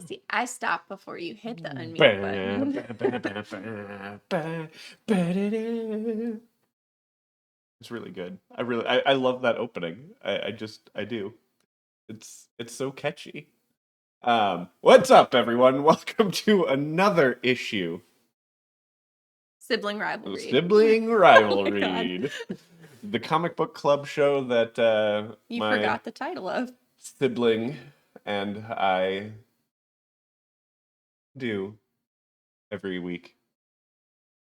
See, I stopped before you hit the unmute button. It's really good. I love that opening. I do. It's so catchy. What's up, everyone? Welcome to another issue. Sibling Rival-Read. Sibling Oh Rival-Read. The comic book club show that You my forgot the title of. sibling and I do every week.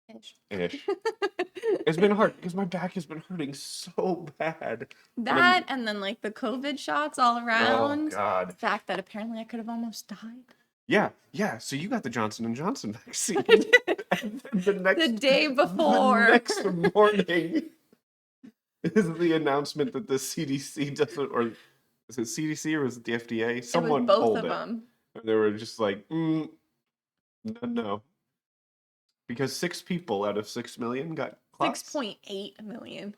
Ish. It's been hard because my back has been hurting so bad. That and then like the COVID shots all Oh around. God. The fact that apparently I could have almost died. Yeah. So you got the Johnson & Johnson vaccine. And then The day before. The next morning is the announcement that the CDC doesn't, or is it CDC or was it the FDA? Someone it was both pulled of it. them. And they were just like, no. Because 6 people out of 6 million got clots. 6.8 million.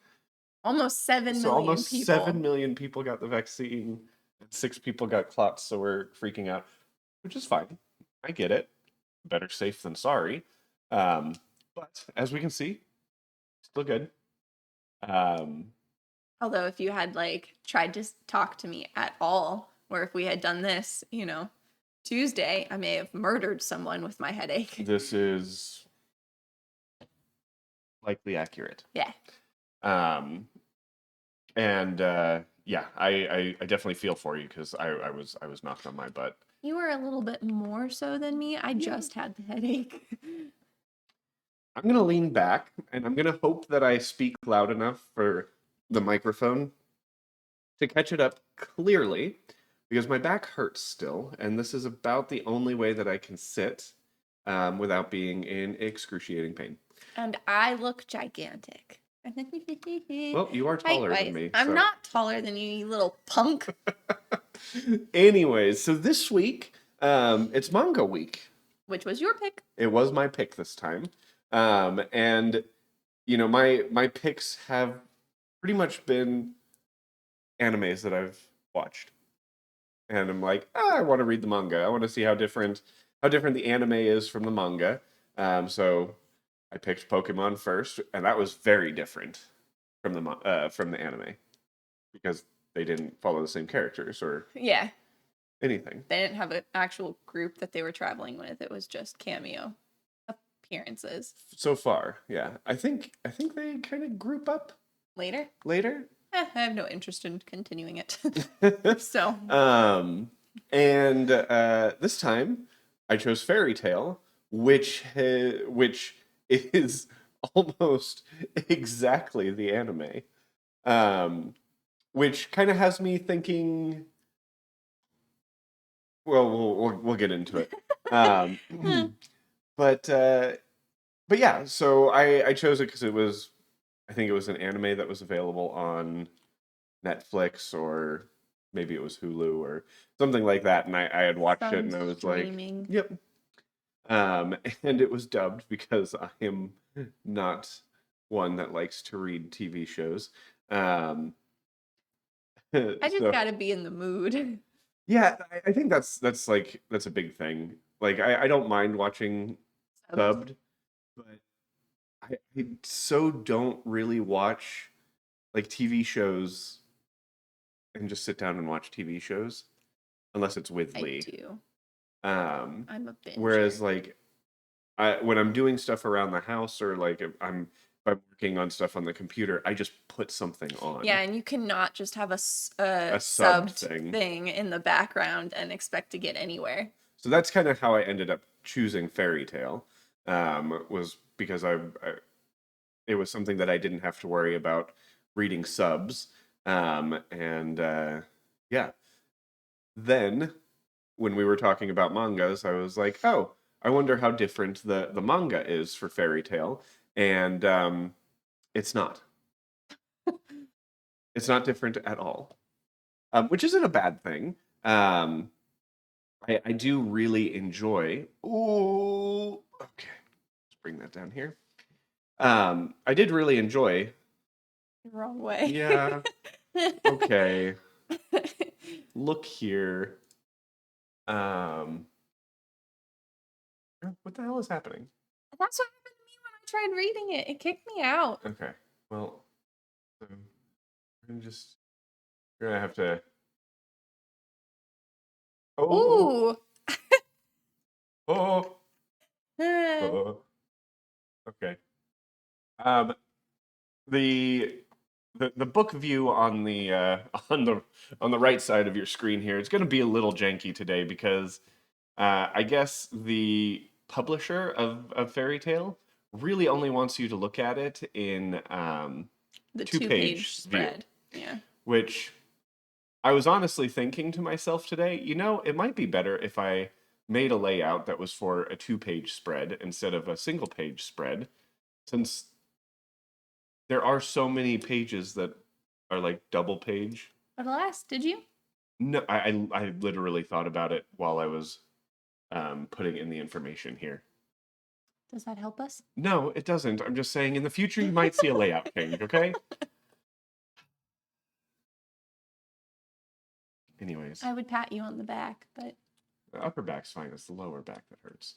Almost 7 So million almost people. 7 million people got the vaccine. And 6 people got clots, so we're freaking out. Which is fine. I get it. Better safe than sorry. But as we can see, still good. Although if you had like tried to talk to me at all, or if we had done this, Tuesday, I may have murdered someone with my headache. This is likely accurate. Yeah. Yeah, I definitely feel for you because I was knocked on my butt. You were a little bit more so than me. I just had the headache. I'm gonna lean back and I'm gonna hope that I speak loud enough for the microphone to catch it up clearly because my back hurts still, and this is about the only way that I can sit without being in excruciating pain. And I look gigantic. Well, you are taller than me. I'm not taller than you little punk. Anyways, so this week, it's manga week. Which was your pick. It was my pick this time. And my picks have pretty much been animes that I've watched. And I'm like, I want to read the manga. I want to see how different the anime is from the manga. So I picked Pokemon first, and that was very different from the anime because they didn't follow the same characters or anything. They didn't have an actual group that they were traveling with. It was just cameo appearances. So far, yeah. I think they kind of group up later. I have no interest in continuing it. So. And this time I chose Fairy Tail, which is almost exactly the anime, which kind of has me thinking. Well, we'll get into it. But yeah, so I chose it because I think it was an anime that was available on Netflix or maybe it was Hulu or something like that, and I had watched it and I was streaming. Like, yep. And it was dubbed because I am not one that likes to read TV shows. I just gotta be in the mood. Yeah, I think that's a big thing. Like I don't mind watching subbed, but I so don't really watch like TV shows and just sit down and watch TV shows unless it's with Lee. I do. I'm a binger. Whereas like when I'm doing stuff around the house or like if I'm working on stuff on the computer, I just put something on. Yeah, and you cannot just have a subbed thing in the background and expect to get anywhere. So that's kind of how I ended up choosing Fairy Tail, was because it was something that I didn't have to worry about reading subs. Yeah. Then when we were talking about mangas, I was like, oh, I wonder how different the manga is for Fairy Tail. And it's not. It's not different at all, which isn't a bad thing. I do really enjoy. Ooh, okay. Let's bring that down here. I did really enjoy. The wrong way. Yeah. Okay. Look here. Um, what the hell is happening? That's what happened to me when I tried reading it. It kicked me out. Okay. Well, we're gonna have to. Oh, Ooh. oh, oh. Okay. Um, the the book view on the on the right side of your screen here, it's going to be a little janky today because I guess the publisher of Fairy Tale really only wants you to look at it in The two-page two-page view, spread. Yeah. which I was honestly thinking to myself today, it might be better if I made a layout that was for a two-page spread instead of a single-page spread, since there are so many pages that are like double page. But alas, did you? No, I literally thought about it while I was putting in the information here. Does that help us? No, it doesn't. I'm just saying in the future you might see a layout change, okay? Anyways, I would pat you on the back, but the upper back's fine. It's the lower back that hurts.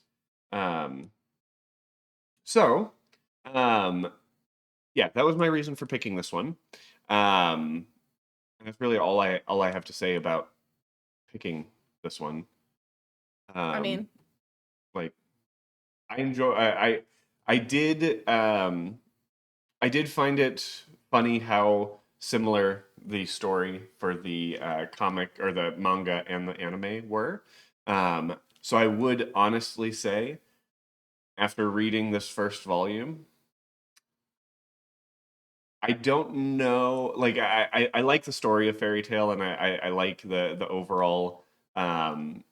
Um, so, um, yeah, that was my reason for picking this one. And that's really all I have to say about picking this one. I Um, mean, like I enjoy I did I did find it funny how similar the story for the comic or the manga and the anime were. So I would honestly say, after reading this first volume, I don't know. Like I like the story of Fairy Tale, and I like the overall um,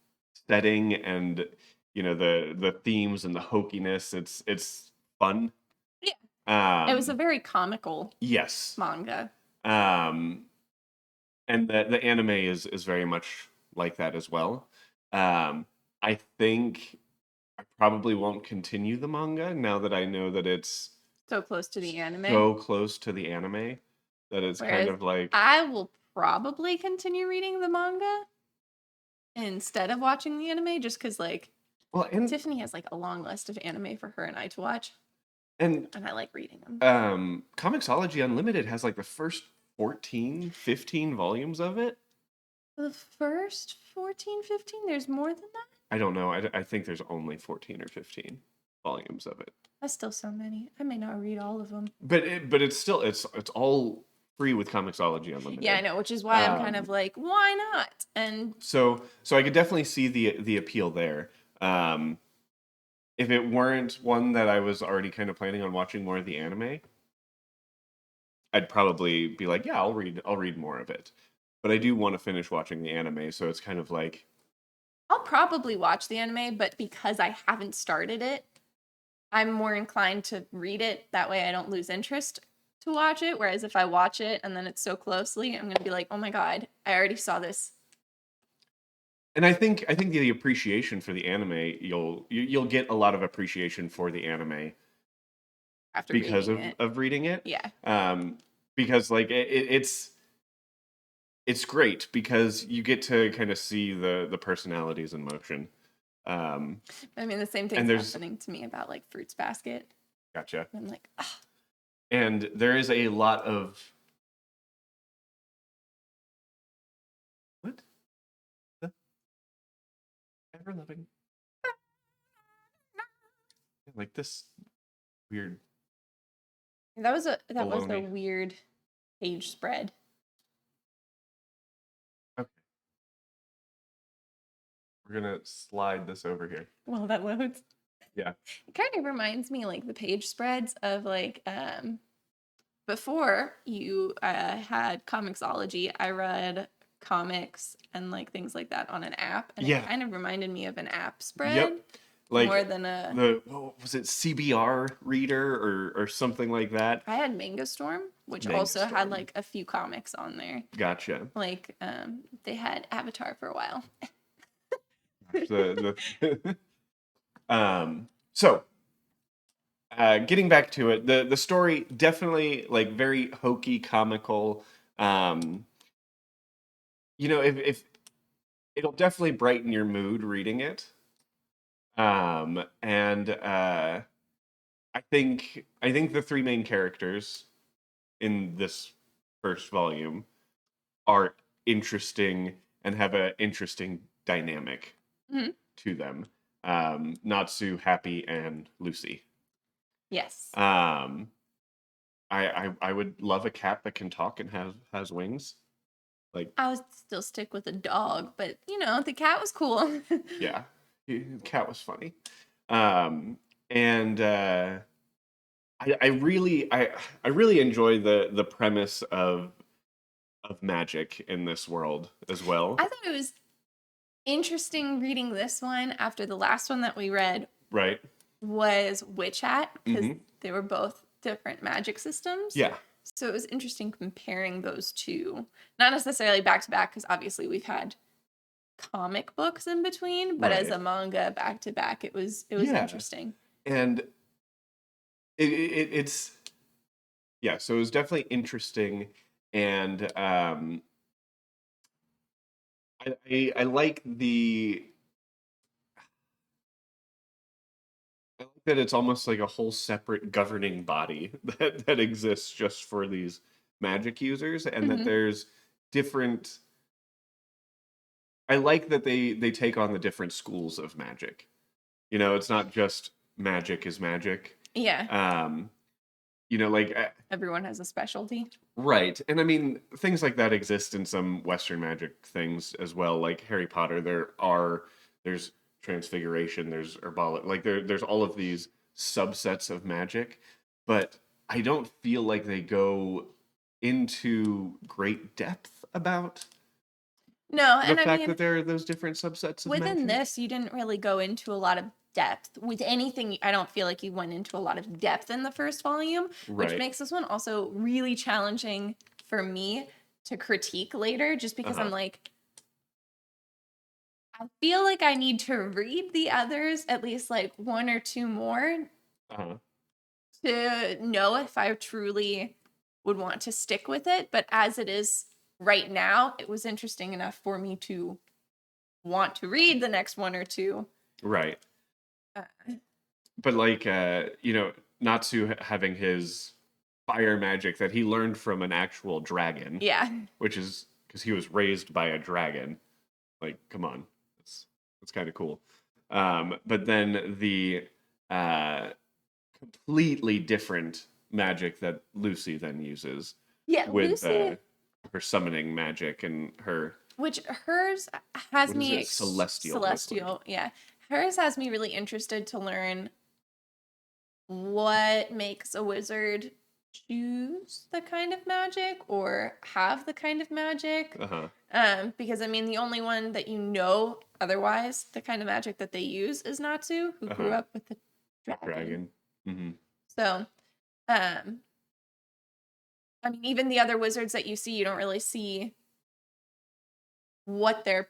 setting and the themes and the hokiness. It's fun. yeah. It was a Um, very comical yes. manga. Um, and the anime is very much like that as well. Um, I think I probably won't continue the manga now that I know that it's So close to the anime. so close to the anime that it's kind Whereas of like, I will probably continue reading the manga instead of watching the anime just because, like, well, and Tiffany has, like, a long list of anime for her and I to watch, and and I like reading them. Comixology Unlimited has like the first 14, 15 volumes of it. The first 14, 15. There's more than that? I don't know. I think there's only 14 or 15 volumes of it. That's still so many. I may not read all of them. But it's still it's all free with Comixology Unlimited. Yeah, I know, which is why I'm kind Um, of like, why not? And so I could definitely see the appeal there. Um, if it weren't one that I was already kind of planning on watching more of the anime, I'd probably be like, yeah, I'll read more of it. But I do want to finish watching the anime, so it's kind of like, I'll probably watch the anime, but because I haven't started it, I'm more inclined to read it. That way I don't lose interest to watch it. Whereas if I watch it and then it's so closely, I'm gonna be like, oh my god, I already saw this and I think the appreciation for the anime, you'll get a lot of appreciation for the anime after because reading of it. of reading it. Yeah. Because like it's great because you get to kind of see the personalities in motion. Um, I mean, the same and thing's there's happening to me about like Fruits Basket. gotcha. I'm like, ah, And there is a lot of what the ever loving like this weird that was a baloney. weird page spread. Okay, we're gonna slide this over here. Well, that loads. Yeah. It kind of reminds me like the page spreads of like before you had Comixology, I read comics and like things like that on an app, and it Yeah. kind of reminded me of an app spread Yep. Like more than a. what was it, CBR reader or something like that? I had Manga Storm, which Manga also had Storm. like a few comics on there. Gotcha. Like they had Avatar for a while. The so getting back to it, the story definitely like very hokey, comical. Um, if it'll definitely brighten your mood reading it. And I think the three main characters in this first volume are interesting and have an interesting dynamic Mhm. to them. Natsu, Happy, and Lucy. Yes. Um, I would love a cat that can talk and has wings. Like, I would still stick with a dog, but the cat was cool. yeah, cat was funny. Um, and I really enjoy the premise of magic in this world as well. I thought it was interesting reading this one after the last one that we read Right? was Witch Hat because Hmm. they were both different magic systems. Yeah. So it was interesting comparing those two. Not necessarily back to back because obviously we've had comic books in between, but as Right. a manga back to back, it was Yeah. interesting. And it's yeah. So it was definitely interesting, and I like that it's almost like a whole separate governing body that exists just for these magic users, and that Hmm. there's different. I like that they take on the different schools of magic. It's not just magic is magic. Yeah, Um, like everyone has a specialty. right, and I mean things like that exist in some Western magic things as well, like Harry Potter. There's transfiguration, there's herbal, like there's all of these subsets of magic, but I don't feel like they go into great depth about No, the and I fact mean, that there are those different subsets of within magic. this, you didn't really go into a lot of depth. With anything, I don't feel like you went into a lot of depth in the first volume, which Right. makes this one also really challenging for me to critique later, just because I'm Uh-huh. like, I feel like I need to read the others at least like one or two more Uh-huh. to know if I truly would want to stick with it. But as it is right now, it was interesting enough for me to want to read the next one or two. Right. Uh, But like Natsu having his fire magic that he learned from an actual dragon, yeah. which is because he was raised by a dragon. Like, come on, that's kind of cool. But then the uh, completely different magic that Lucy then uses Yeah, with Lucy, her summoning magic and her which hers has what is me it, celestial wizard. celestial, yeah. Hers has me really interested to learn what makes a wizard choose the kind of magic or have the kind of magic. Uh huh. Because I mean, the only one that otherwise, the kind of magic that they use is Natsu, who Uh grew huh. up with the dragon. Dragon. Hmm. So, um, I mean, even the other wizards that you see, you don't really see what their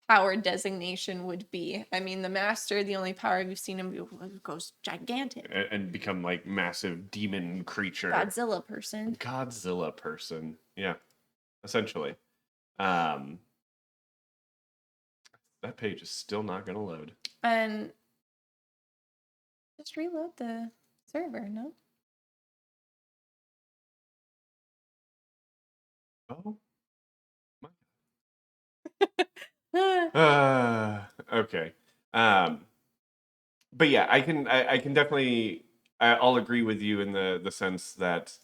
power designation would be. I mean, the master, the only power you've seen him goes gigantic. And become like massive demon creature. Godzilla person. Godzilla person. Yeah, essentially. Um, that page is still not going to load. And just reload the server, no? Oh my. Ah, Okay. Um, but yeah, I can definitely I'll agree with you in the sense that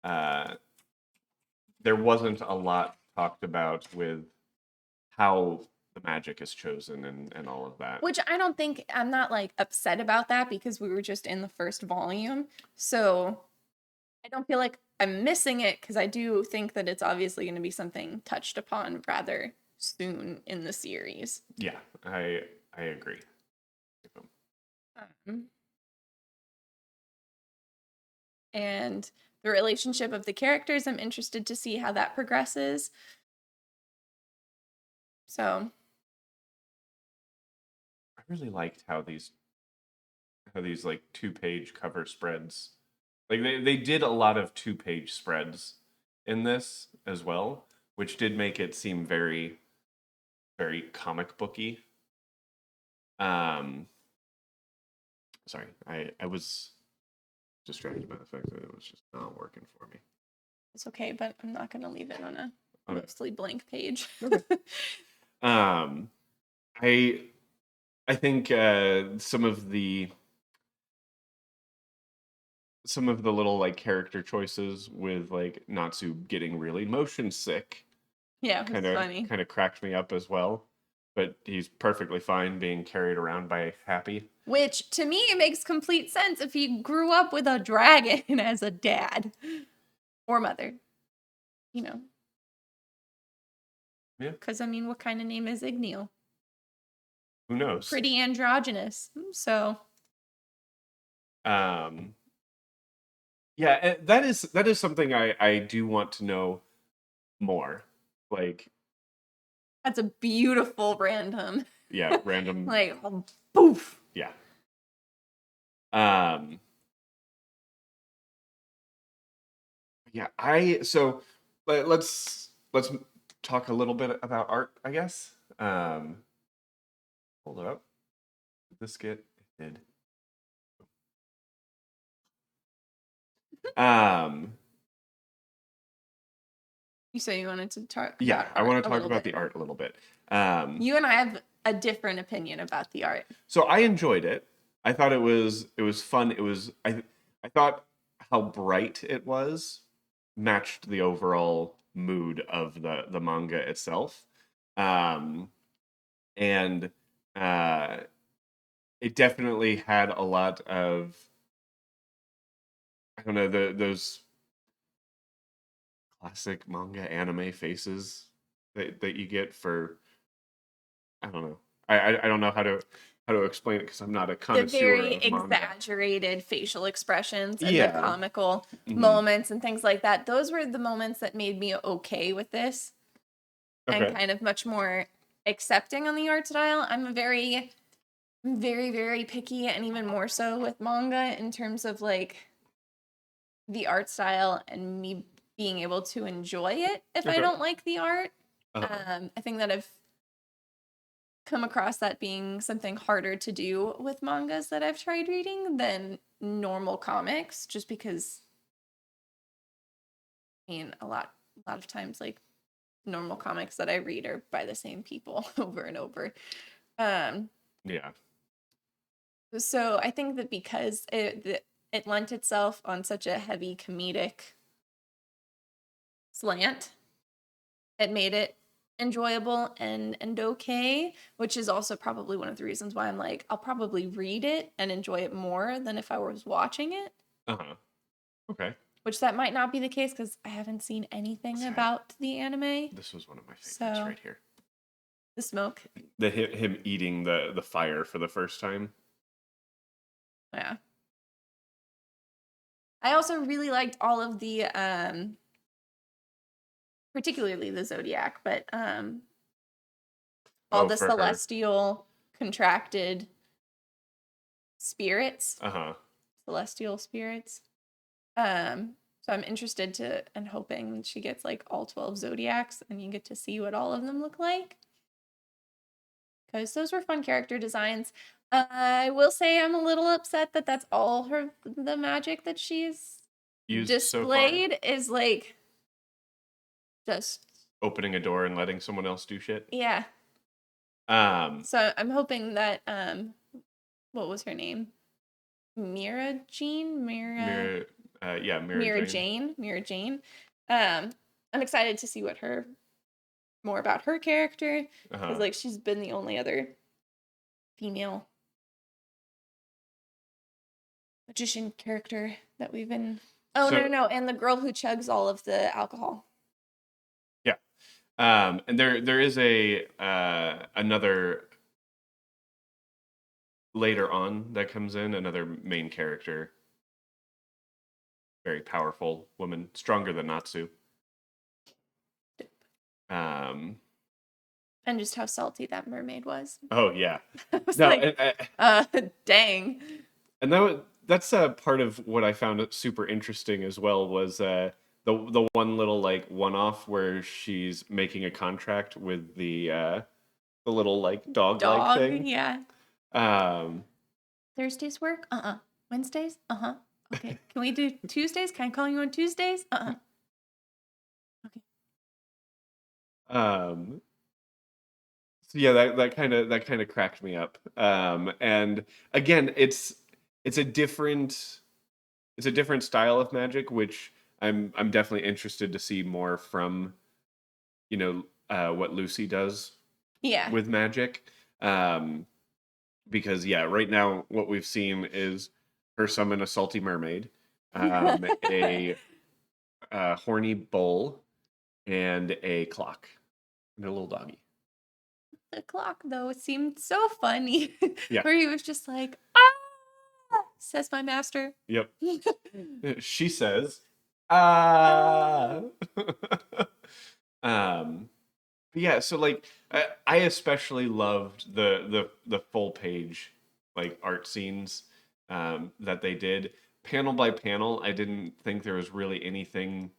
uh, there wasn't a lot talked about with how the magic is chosen and all of that. which I'm not like upset about that because we were just in the first volume. So I don't feel like I'm missing it because I do think that it's obviously going to be something touched upon rather soon in the series. Yeah, I agree. Um, and the relationship of the characters, I'm interested to see how that progresses. So, I really liked how these like 2-page cover spreads, like they did a lot of 2-page spreads in this as well, which did make it seem very, very comic booky. Sorry, I was distracted by the fact that it was just not working for me. It's okay, but I'm not going to leave it on a Okay. mostly blank page. Okay. I think some of the little like character choices with like Natsu getting really motion sick Yeah, it was funny. kind of cracked me up as well. But he's perfectly fine being carried around by Happy. Which to me it makes complete sense if he grew up with a dragon as a dad or mother. You know. Yeah. Because I mean, what kind of name is Igneel? Who knows? Pretty androgynous. So yeah, that is something I do want to know more. Like, that's a beautiful random. yeah, random. Like, poof. Yeah. Yeah, so let's talk a little bit about art, I guess. Hold it up. Did this get it did. You say you wanted to talk Yeah, about I want to talk art about the art a little bit. You and I have a different opinion about the art. So I enjoyed it. I thought it was fun. It was I thought how bright it was matched the overall mood of the manga itself. And it definitely had a lot of, I don't know, those classic manga anime faces that you get for, I don't know. I don't know how to explain it because I'm not a The connoisseur very of manga. exaggerated facial expressions and Yeah. the comical Mm-hmm. moments and things like that. Those were the moments that made me okay with this. Okay. And kind of much more accepting on the art style. I'm very, very picky, and even more so with manga in terms of like the art style and me being able to enjoy it if I Okay. don't like the art. Uh-huh. I think that I've come across that being something harder to do with mangas that I've tried reading than normal comics, just because I mean a lot of times like normal comics that I read are by the same people over and over. Yeah. So I think that because it lent itself on such a heavy comedic slant, it made it enjoyable and okay, which is also probably one of the reasons why I'm like, I'll probably read it and enjoy it more than if I was watching it. Uh-huh. Okay. Which that might not be the case because I haven't seen anything about the anime. This was one of my favorites So, right here. The smoke. Him eating the fire for the first time. Yeah. I also really liked all of the particularly the Zodiac, but all the celestial contracted spirits. Uh-huh. Celestial spirits. So I'm interested to and hoping she gets like all 12 Zodiacs and you get to see what all of them look like. Because those were fun character designs. I will say I'm a little upset that that's all the magic that she's used displayed so far. Is like just opening a door and letting someone else do shit. Yeah. So I'm hoping that what was her name? Mira Jane? Mira Jane. Mira Jane. I'm excited to see more about her character because like she's been the only other female magician character that we've been. Oh, no, and the girl who chugs all of the alcohol. Yeah. And there is another later on that comes in, another main character. Very powerful woman, stronger than Natsu. And just how salty that mermaid was. Oh yeah. I was dang. And that's part of what I found super interesting as well was the one little like one off where she's making a contract with the little like dog like Dog, thing. yeah. Um, Thursdays work? Wednesdays? Okay. Can we do Tuesdays? Can I call you on Tuesdays? Okay. um, so yeah, that kind of cracked me up. And again, it's a different it's a different style of magic, which I'm definitely interested to see more from, what Lucy does Yeah. with magic. Um, because yeah, right now what we've seen is her summon a salty mermaid, a horny bull, and a clock, and a little doggy. The clock, though, seemed so funny. Yeah. Where he was just like, ah, says my master. Yep. She says, ah. um, but yeah, so like I especially loved the full page like art scenes that they did panel by panel. I didn't think there was really anything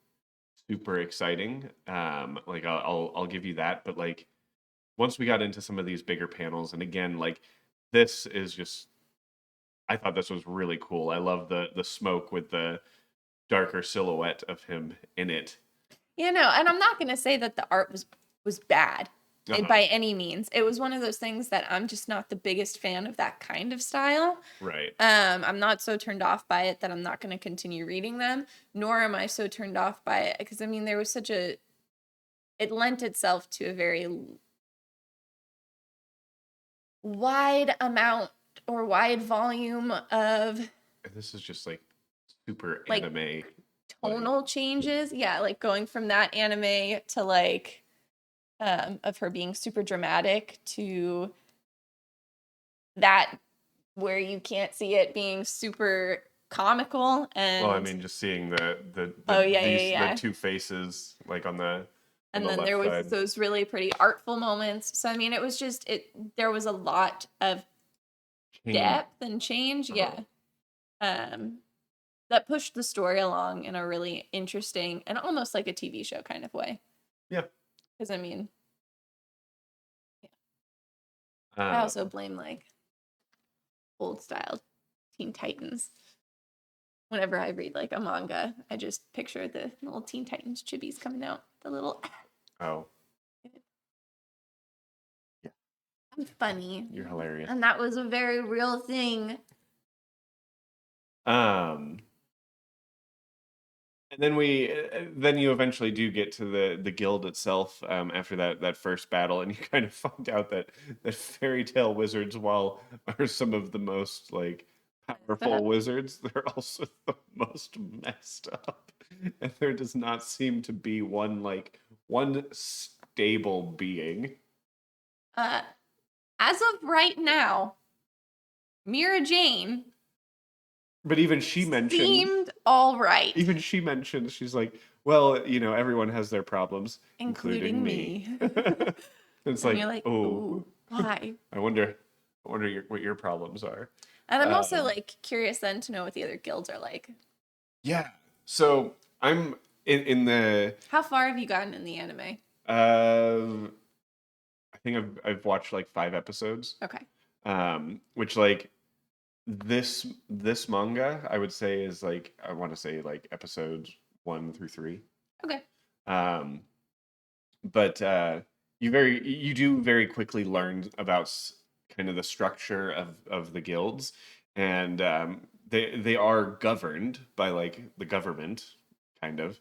super exciting. Like I'll give you that, but like once we got into some of these bigger panels, and again, like this is just I thought this was really cool. I love the smoke with the darker silhouette of him in it. And I'm not gonna say that the art was bad Uh-huh. by any means. It was one of those things that I'm just not the biggest fan of that kind of style. Right. I'm not so turned off by it that I'm not going to continue reading them, nor am I so turned off by it because I mean there was it lent itself to a very wide amount or wide volume of And this is just like super like anime. tonal changes. Yeah, like going from that anime to like of her being super dramatic to that where you can't see it being super comical and Well, I mean, just seeing oh yeah, the two faces like on and the then left there was side. those really pretty artful moments. So I mean it was just there was a lot of depth and change, yeah. Um that pushed the story along in a really interesting and almost like a TV show kind of way. Yeah. Because I mean, yeah. Um, I also blame like old style Teen Titans. Whenever I read like a manga, I just picture the little Teen Titans chibis coming out. The little oh, yeah, I'm funny. you're hilarious. And that was a very real thing. Um, and then you eventually do get to the guild itself after that first battle, and you kind of find out that fairy tale wizards, while are some of the most like powerful wizards, they're also the most messed up, and there does not seem to be one stable being. As of right now, Mira Jane But even she mentioned, seemed all right, she's like, well, everyone has their problems, including including me. me. It's And like, you're like, oh, ooh, why? I wonder what your problems are. And I'm also Um, like curious then to know what the other guilds are like. yeah. So I'm in the. How far have you gotten in the anime? I think I've watched like 5 episodes. Okay. Which like this manga I would say is like I want to say like episodes 1 through 3. Okay. Um, but you do very quickly learn about kind of the structure of the guilds, and they are governed by like the government, kind of.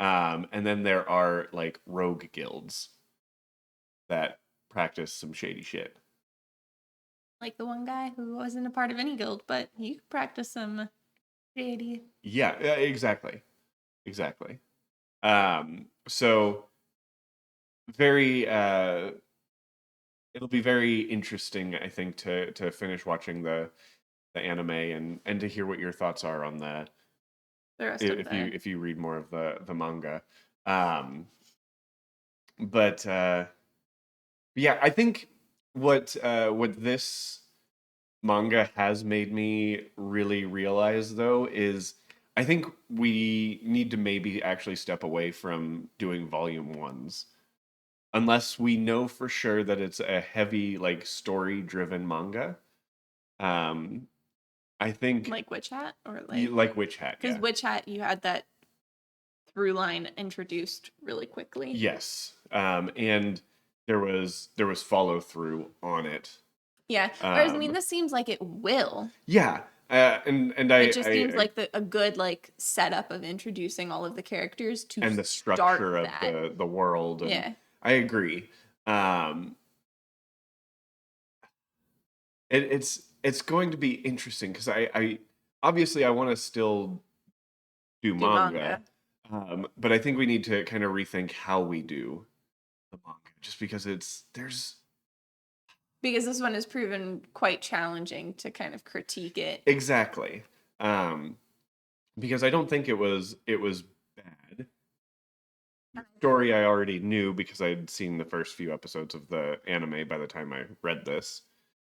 And then there are like rogue guilds that practice some shady shit. Like the one guy who wasn't a part of any guild, but he could practice some shady. Yeah, exactly. Exactly. So very it'll be very interesting, I think, to finish watching the anime and to hear what your thoughts are on the The rest of if the you read more of the manga. But yeah, I think what this manga has made me really realize though is I think we need to maybe actually step away from doing volume ones unless we know for sure that it's a heavy like story driven manga. Um, I think Like Witch Hat or you like like Witch Hat, because yeah. Witch Hat you had that through line introduced really quickly. Yes. And there was follow through on it. Yeah. Whereas I mean, Um, this seems like it will. yeah. And It just seems I like a good like setup of introducing all of the characters to and the start structure of that. the world, and Yeah. I agree. Um, it's going to be interesting because I obviously I want to still do Do manga, manga. but I think we need to kind of rethink how we do the manga, just because there's Because this one has proven quite challenging to kind of critique it. exactly, um, because I don't think it was bad. Story I already knew because I'd seen the first few episodes of the anime by the time I read this.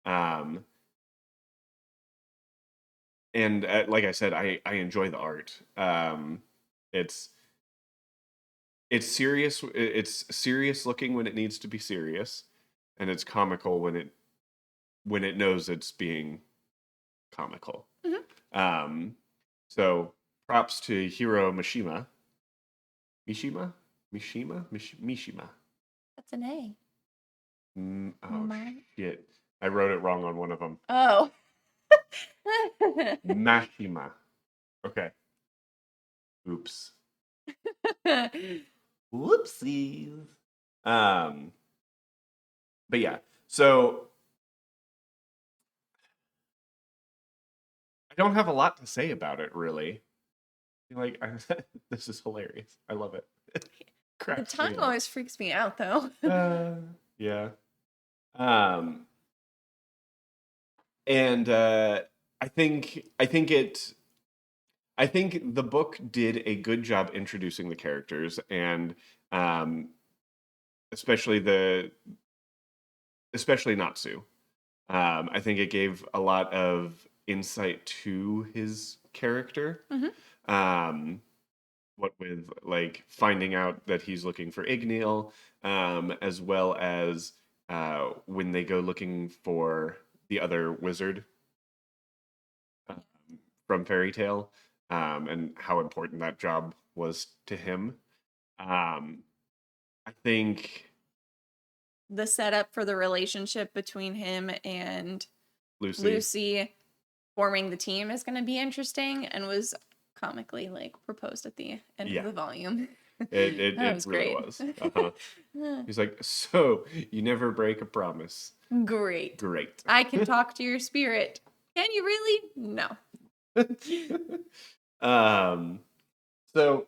Um, and like I said, I enjoy the art. It's it's serious looking when it needs to be serious, and it's comical when it knows it's being comical. Mhm. Um, so props to Hiro Mishima. That's an A. Oh My. shit! I wrote it wrong on one of them. Oh. Mashima. Okay. Oops. Whoopsies. Um, but yeah. So I don't have a lot to say about it really. Like this is hilarious. I love it. The Cracks tongue me up. always freaks me out though. Yeah. Um, and I think the book did a good job introducing the characters, and um, especially especially Natsu. I think it gave a lot of insight to his character. Hmm. Um, what with like finding out that he's looking for Igneel, as well as when they go looking for the other wizard um, from Fairy Tale, and how important that job was to him. Um, I think The setup for the relationship between him and Lucy. Lucy forming the team is going to be interesting and was comically like proposed at the end of Yeah, the volume. That it was really great. was. Uh-huh. He's like, so you never break a promise. Great. Great. I can talk to your spirit. Can you really? No. um, so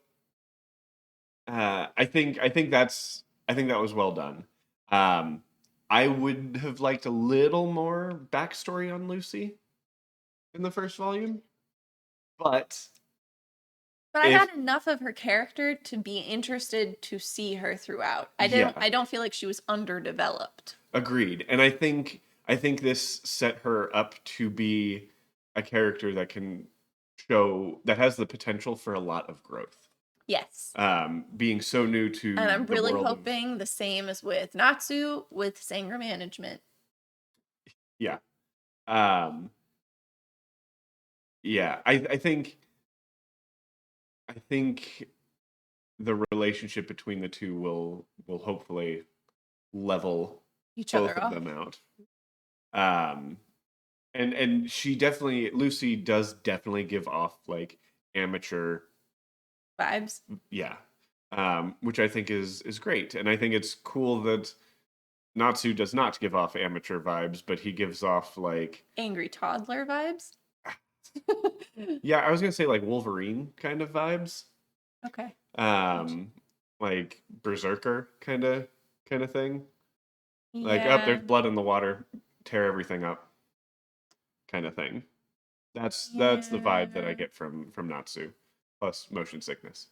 I think that was well done. Um, I would have liked a little more backstory on Lucy in the first volume, but But I if got enough of her character to be interested to see her throughout. yeah, I don't feel like she was underdeveloped. agreed. And I think this set her up to be a character that can show that has the potential for a lot of growth. Yes. Being so new And to I'm the really world of hoping the same as with Natsu with Sanger management. yeah. Um, yeah, I think the relationship between the two will hopefully level Each both other of off. them out. Um, and Lucy does definitely give off like amateur, Vibes. yeah, which I think is great, and I think it's cool that Natsu does not give off amateur vibes, but he gives off like Angry toddler vibes. yeah, I was gonna say like Wolverine kind of vibes, Okay. um, like Berserker kind of thing. Like, up Yeah. there's blood in the water, tear everything up, kind of thing. That's the vibe that I Yeah. get from Natsu, plus motion sickness.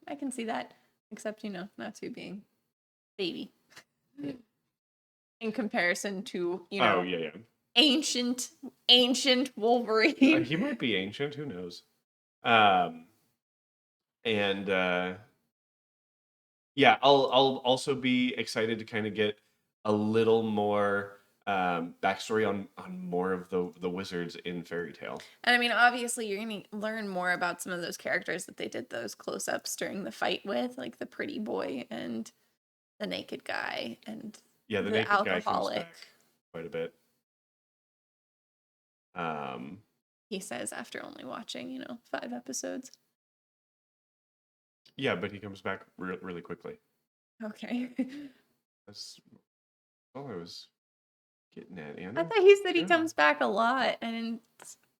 I can see that. Except, Natsu being baby. Yeah. In comparison to, Oh yeah, yeah. ancient Wolverine. He might be ancient. Who knows? Um, and yeah, I'll also be excited to kind of get a little more backstory on more of the wizards in Fairy Tale. And I mean, obviously, you're going to learn more about some of those characters that they did those close-ups during the fight with, like the pretty boy and the naked guy and Yeah, the the naked guy comes alcoholic. back quite a bit. He says after only watching, 5 episodes. Yeah, but he comes back really quickly. Okay. That's all I was getting at, Anna. I thought he said he Yeah. comes back a lot. I didn't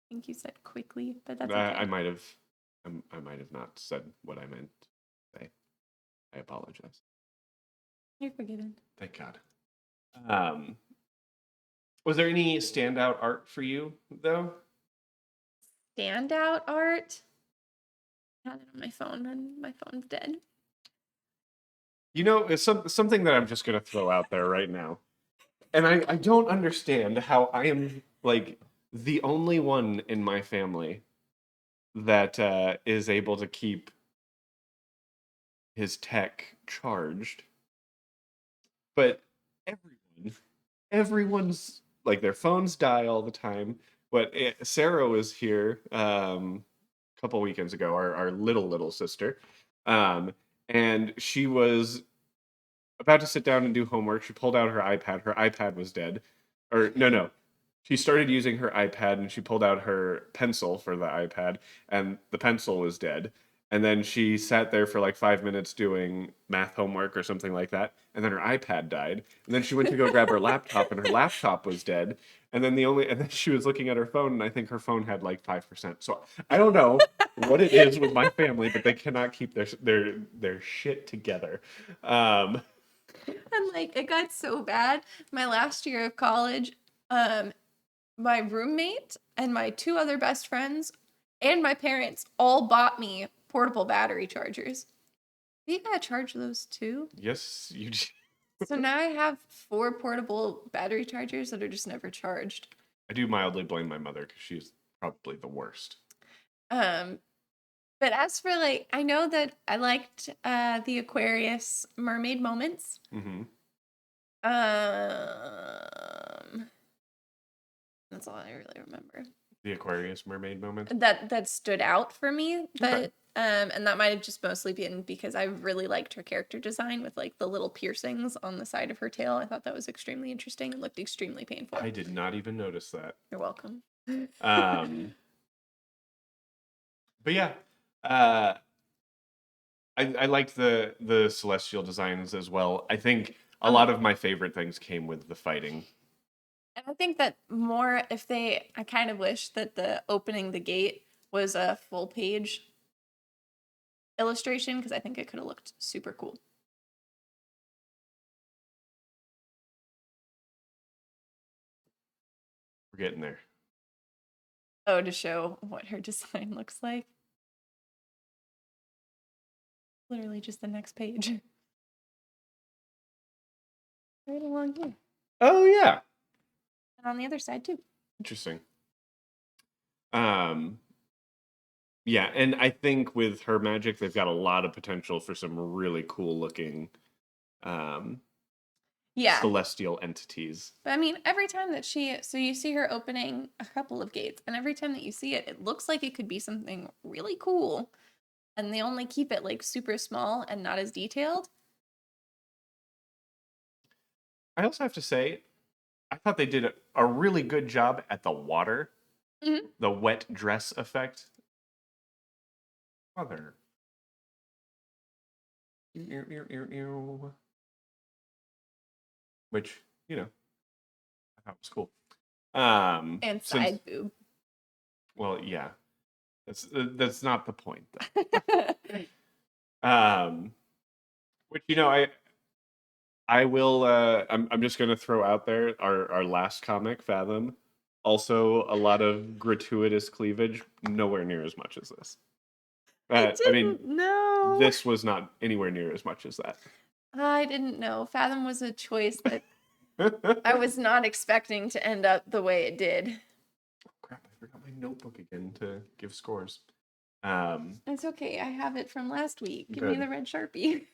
think you said quickly, but that's okay. I might have not said what I meant to say. I apologize. You're forgiven. Thank God. Was there any standout art for you though? Standout art? I had it on my phone and my phone's dead. It's something that I'm just gonna throw out there right now. And I don't understand how I am like the only one in my family that is able to keep his tech charged. But everyone's like their phones die all the time. But Sarah was here a couple weekends ago, our little sister, and she was about to sit down and do homework. She pulled out her iPad. Her iPad was dead, or no. She started using her iPad and she pulled out her pencil for the iPad, and the pencil was dead. And then she sat there for like 5 minutes doing math homework or something like that. And then her iPad died. And then she went to go grab her laptop, and her laptop was dead. And then she was looking at her phone, and I think her phone had like 5%. So I don't know what it is with my family, but they cannot keep their shit together. And like, it got so bad. My last year of college, my roommate and my 2 other best friends and my parents all bought me portable battery chargers. You gotta charge those too. Yes, you. So now I have 4 portable battery chargers that are just never charged. I do mildly blame my mother because she's probably the worst. But as for like, I know that I liked the Aquarius mermaid moments. Mm-hmm. That's all I really remember. The Aquarius mermaid moment. That stood out for me. But Okay. and that might have just mostly been because I really liked her character design with like the little piercings on the side of her tail. I thought that was extremely interesting and looked extremely painful. I did not even notice that. You're welcome. But yeah, I liked the celestial designs as well. I think a lot of my favorite things came with the fighting. And I think that more I kind of wish that the opening the gate was a full page illustration because I think it could have looked super cool. We're getting there. Oh, to show what her design looks like. Literally just the next page. Right along here. Oh yeah. And on the other side too. Interesting. Yeah, and I think with her magic, they've got a lot of potential for some really cool looking celestial entities. But I mean, every time that so you see her opening a couple of gates, and every time that you see it, it looks like it could be something really cool. And they only keep it like super small and not as detailed. I also have to say, I thought they did a really good job at the water, the wet dress effect. Mother. Which, I thought was cool. And side boob. Well, yeah. That's not the point, though. Which, I will, I'm just going to throw out there our last comic, Fathom. Also, a lot of gratuitous cleavage, nowhere near as much as this. I didn't know. This was not anywhere near as much as that. I didn't know. Fathom was a choice that I was not expecting to end up the way it did. Crap, I forgot my notebook again to give scores. It's okay. I have it from last week. Give me Good. the red Sharpie.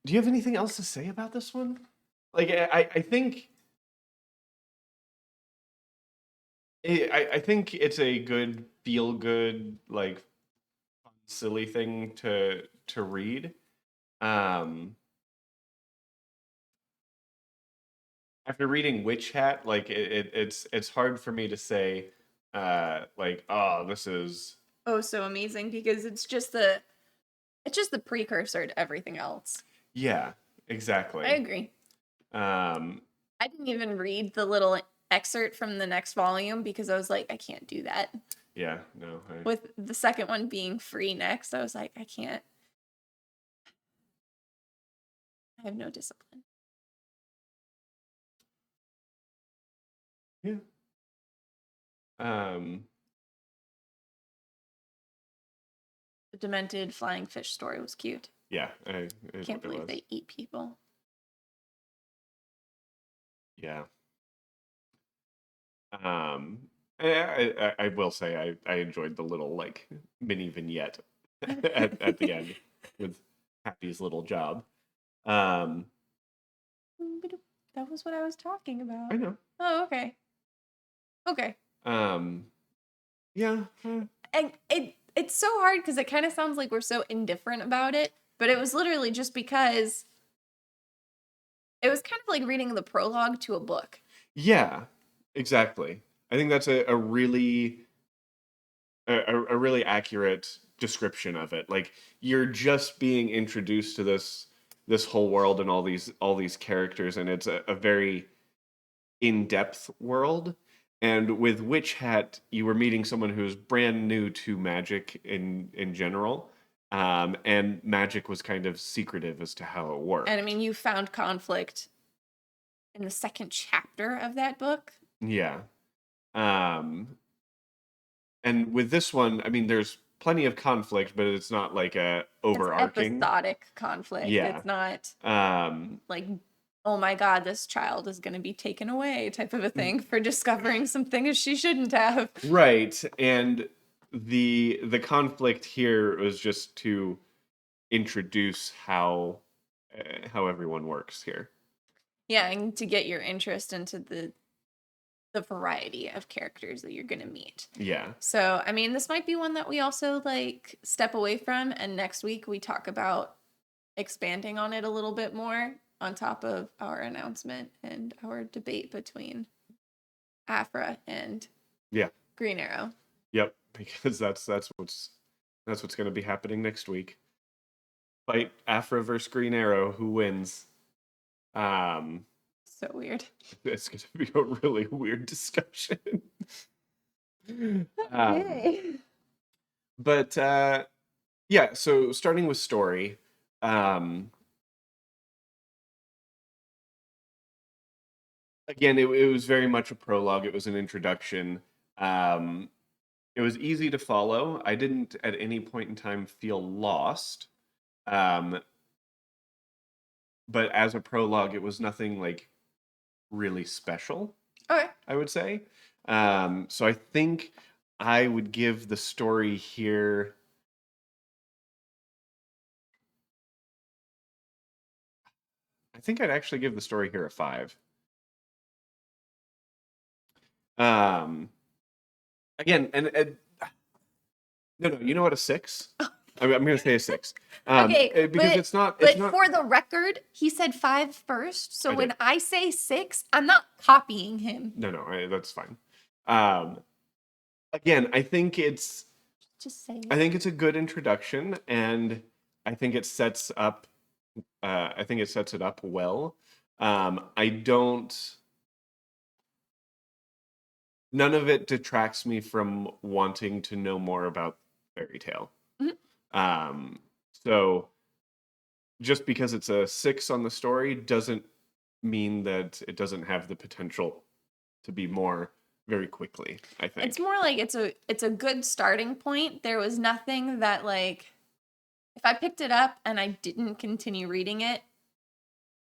Do you have anything else to say about this one? Like, I think I think it's a good feel good, like silly thing to read. Um, After reading Witch Hat, like it's hard for me to say, like, oh, this is Oh, so amazing because it's just the precursor to everything else. yeah, I exactly. agree. Um, I didn't even read the little excerpt from the next volume because I was like, I can't do that. yeah, no, With the second one being free next, I was like, I can't. I have no discipline. yeah. Um, The demented flying fish story was cute. yeah, Can't it believe was. they eat people. Yeah. Um, I will say I enjoyed the little like mini vignette at the end with Happy's little job. Um, That was what I was talking I about. know. Oh, okay. Okay. Um, yeah, And it's so hard because it kind of sounds like we're so indifferent about it, but it was literally just because it was kind of like reading the prologue to a book. yeah, exactly. I think that's a really a really accurate description of it. Like you're just being introduced to this whole world and all these characters, and it's a very in-depth world. And with Witch Hat, you were meeting someone who's brand new to magic in general. And magic was kind of secretive as to how it And I worked. mean, you found conflict in the second chapter of that book. Yeah. Um, and with this one, I mean, there's plenty of conflict, but it's not like a It's overarching. episodic conflict. Yeah. It's not Um, like, oh my God, this child is going to be taken away type of a thing for discovering some things she shouldn't have. right. And the conflict here was just to introduce how everyone works here. Yeah, and to get your interest into the variety of characters that you're going to meet. Yeah. So, I mean, this might be one that we also like step away from, and next week we talk about expanding on it a little bit more on top of our announcement and our debate between Afra and Yeah. Green Arrow. Yep. Because that's what's going to be happening next week. Fight Afra versus Green Arrow. Who wins? Um, So weird. it's going to be a really weird discussion. um, Okay. but yeah. So starting with story. Um, Again, it was very much a prologue. It was an introduction. Um, it was easy to follow. I didn't at any point in time feel lost. Um, but as a prologue, it was nothing like really special, Okay. I would say. So I think I would give the story here. I think I'd actually give the story here a 5. Um, Again, and no, no, you know what, a 6. I'm going to say a 6. Okay, Because it's but not. for the record, he said 5 first. So I when did. I say 6, I'm not copying him. No, no, that's fine. Um, Again, Just say I it. think it's a good introduction, and I think it sets up. I think it sets it up well. I don't. None of it detracts me from wanting to know more about fairy tale. Mhm. Um, so just because it's a 6 on the story doesn't mean that it doesn't have the potential to be more very quickly, I It's think. more like it's a good starting point. There was nothing that like if I picked it up and I didn't continue reading it,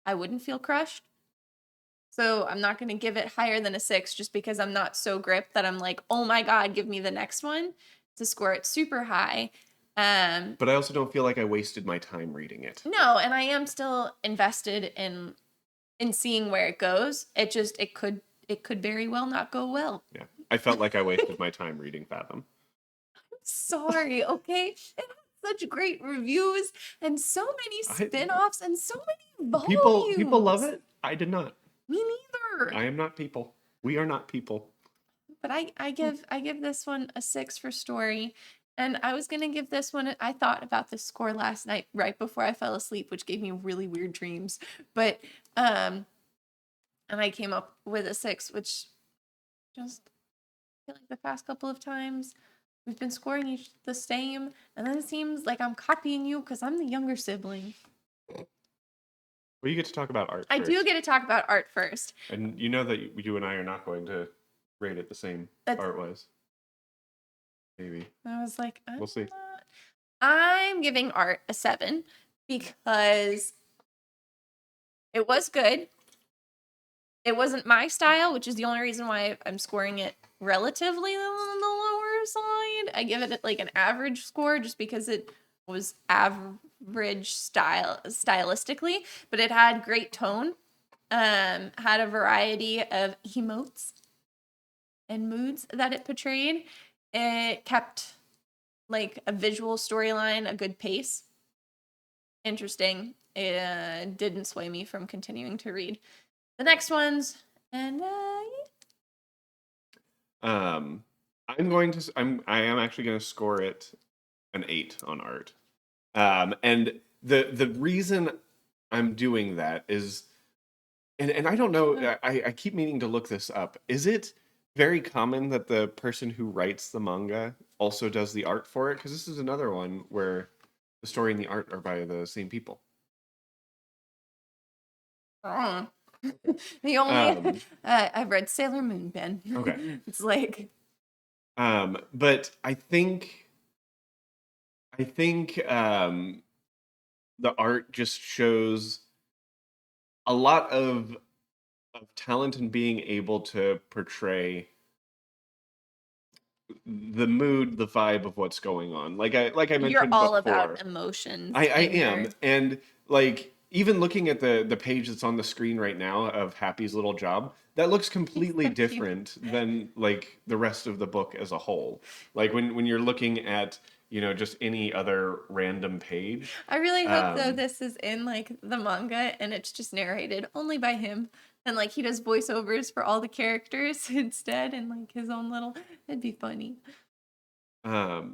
I wouldn't feel crushed. So I'm not going to give it higher than a 6 just because I'm not so gripped that I'm like, oh my God, give me the next one to score it super high. But I also don't feel like I wasted my time reading it. No, and I am still invested in seeing where it goes. It could very well not go well. Yeah. I felt like I wasted my time reading Fathom. Sorry, okay? It has such great reviews and so many spin-offs and so many People love volumes. it. I did not. Me neither. I am not people. We are not people. But I give this one a 6 for story. And I was gonna give this one. I thought about this score last night right before I fell asleep, which gave me really weird dreams. But and I came up with a 6, which just feel like the past couple of times we've been scoring each the same, and then it seems like I'm copying you because I'm the younger sibling. Well, you get to talk about art I first. do get to talk about art first. And you know that you and I are not going to rate it the same art-wise. Maybe. I was like, We'll see. I'm giving art a 7 because it was good. It wasn't my style, which is the only reason why I'm scoring it relatively on the lower side. I give it like an average score just because it was average stylistically, but it had great tone. Had a variety of emotes and moods that it portrayed. It kept like a visual storyline, a good pace. Interesting. It didn't sway me from continuing to read the next ones. And I am actually going to score it an 8 on art. And the reason I'm doing that is, and I don't know, I keep meaning to look this up. Is it very common that the person who writes the manga also does the art for it? Because this is another one where the story and the art are by the same people. the only I've read Sailor Moon, Ben. Okay. It's like but I think the art just shows a lot of talent in being able to portray the mood, the vibe of what's going on. Like I mentioned you're all before, about emotions. I in am, your... and like even looking at the page that's on the screen right now of Happy's little job, that looks completely so different than like the rest of the book as a whole. Like when you're looking at just any other random page. I really hope though this is in like the manga and it's just narrated only by him. And like he does voiceovers for all the characters instead, and like his own little. It'd be funny. But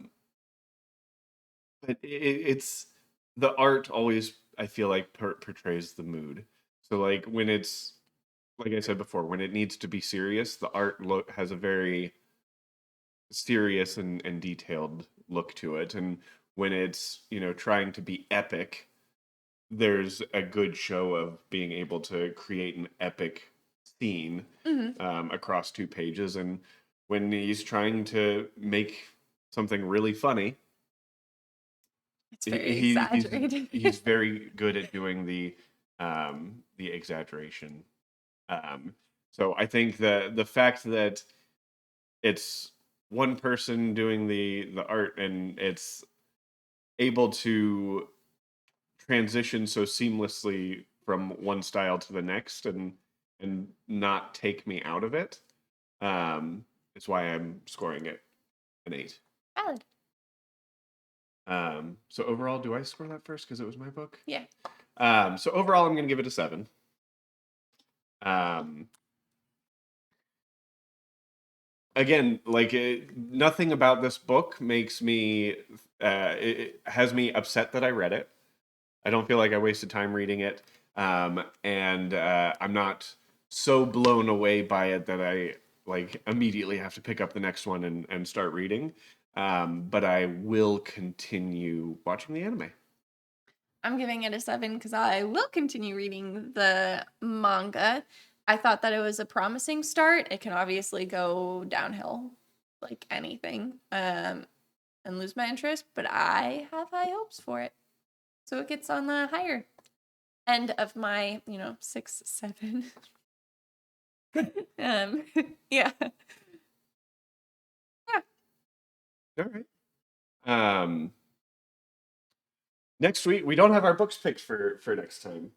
it's the art always, I feel like, portrays the mood. So like when it's, like I said before, when it needs to be serious, the art has a very serious and detailed look to it, and when it's trying to be epic, there's a good show of being able to create an epic scene across 2 pages. And when he's trying to make something really funny, It's very exaggerated. he's very good at doing the exaggeration. So I think the fact that it's one person doing the art and it's able to transition so seamlessly from one style to the next and not take me out of it, is why I'm scoring it an 8. Valid. So overall, do I score that first because it was my book? Yeah. So overall, I'm going to give it a 7. Again, like nothing about this book makes me it has me upset that I read it. I don't feel like I wasted time reading it, and I'm not so blown away by it that I like immediately have to pick up the next one and start reading. But I will continue watching the anime. I'm giving it a 7 because I will continue reading the manga. I thought that it was a promising start. It can obviously go downhill like anything and lose my interest, but I have high hopes for it. So it gets on the higher end of my, 6, 7. um, yeah. Yeah. All right. Next week we don't have our books picked for next time.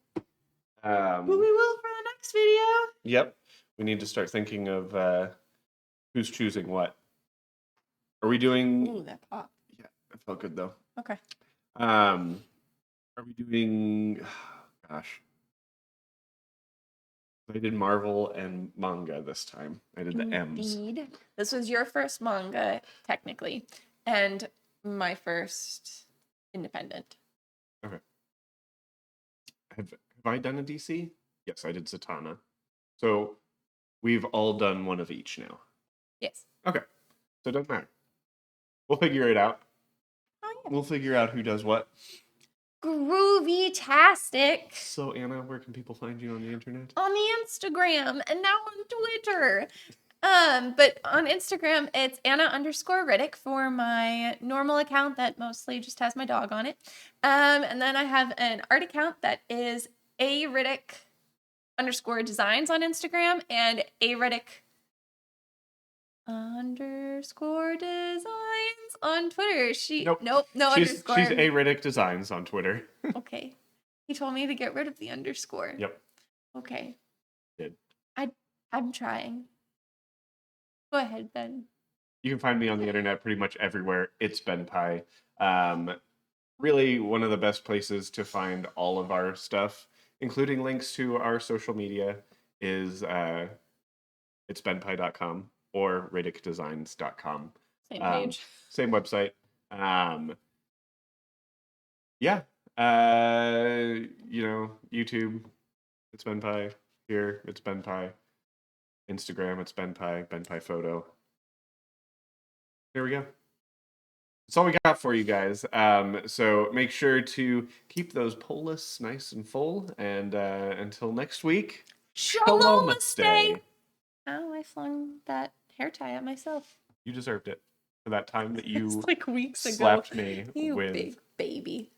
But we will for the next video. Yep. We need to start thinking of who's choosing what. Are we doing? Ooh, that pop. Yeah, it felt good though. Okay. Are we doing? Gosh, I did Marvel and manga this time. I did the M's. Indeed. This was your first manga, technically, and my first independent. Okay. Have I done a DC? Yes, I did Zatanna. So we've all done one of each now. Yes. Okay. So it doesn't matter. We'll figure it out. Oh, yeah. We'll figure out who does what. Groovy-tastic. So Anna, where can people find you on the internet? On the Instagram and now on Twitter. But on Instagram, it's Anna_Riddick for my normal account that mostly just has my dog on it. And then I have an art account that is _designs on Instagram and _designs on Twitter. No She's underscore. She's Riddick Designs on Twitter. Okay. He told me to get rid of the underscore. Yep. Okay. Did. I'm trying. Go ahead then. You can find me on the internet pretty much everywhere. It's Ben Pie. Really one of the best places to find all of our stuff, including links to our social media, is it's benpie.com or riddickdesigns.com. Same page. Same website. Yeah. YouTube, it's Ben Pie. Here, it's Ben Pie. Instagram, it's Ben Pie Photo. There we go. That's all we got for you guys. So make sure to keep those poll lists nice and full. And until next week, Shalom-Aste. Oh, I flung that hair tie at myself. You deserved it for that time that you like weeks ago. slapped me You with big baby.